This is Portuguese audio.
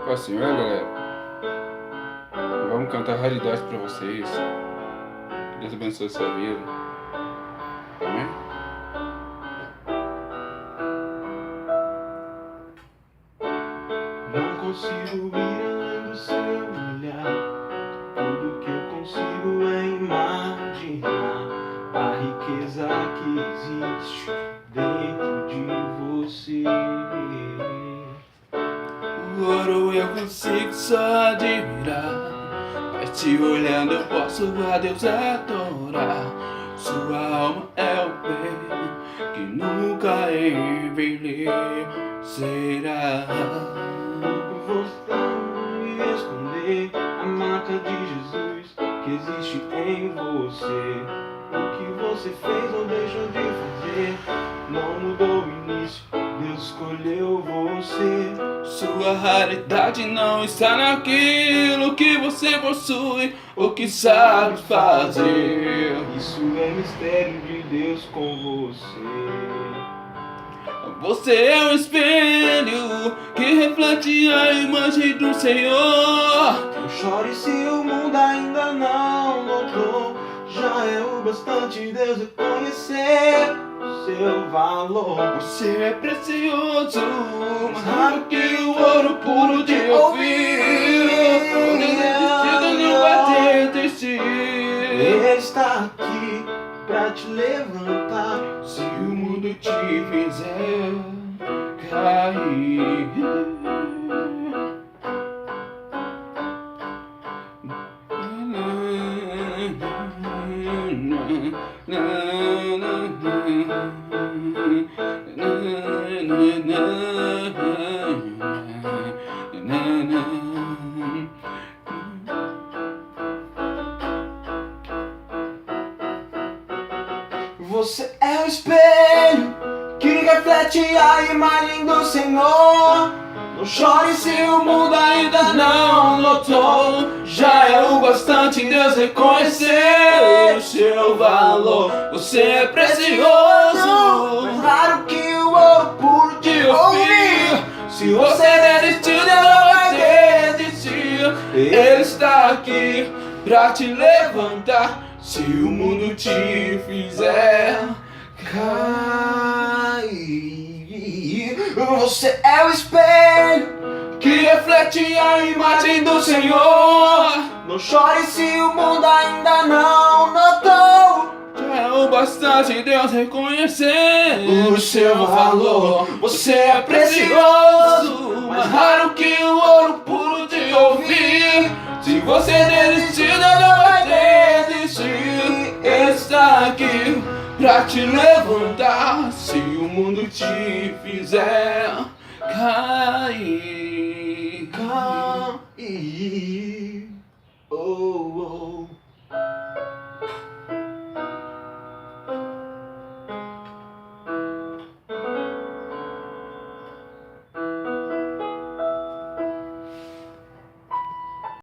Tipo assim, olha galera, vamos cantar raridade pra vocês. Que Deus abençoe a sua vida. Amém? Não consigo ir além do seu olhar. Tudo que eu consigo é imaginar a riqueza que existe dentro de você. O ouro eu consigo só admirar, mas te olhando eu posso a Deus adorar. Sua alma é o bem que nunca envelhecerá. Você não esconder a marca de Jesus que existe em você. O que você fez ou deixou de fazer não mudou o início, Deus escolheu você. Sua raridade não está naquilo que você possui ou que sabe fazer. Isso é mistério de Deus com você. Você é um espelho que reflete a imagem do Senhor. Não chore se o mundo ainda não notou. Já é o bastante Deus reconhecer o seu valor. Você é precioso, mais raro que o ouro puro de ouvir. Desistir não vai ter desistir. Ele está aqui pra te levantar. Se o mundo te fizer cair, Você é o espelho que reflete a imagem do Senhor. Não chore se o mundo ainda não notou. Já é o bastante Deus reconhecer o seu valor. Você é precioso, mais raro que o ouro puro de ouvir. Se você desistir, Deus não vai desistir. Ele está aqui pra te levantar. Se o mundo te fizer cair, você é o espelho que reflete a imagem do Senhor. Não chore se o mundo ainda não notou. Já é o bastante Deus reconhecer o seu valor. Você é precioso, mais raro que o ouro puro de ouvir. Se você desistir, Deus não vai desistir. Ele está aqui pra te levantar. Se o mundo te fizer cair.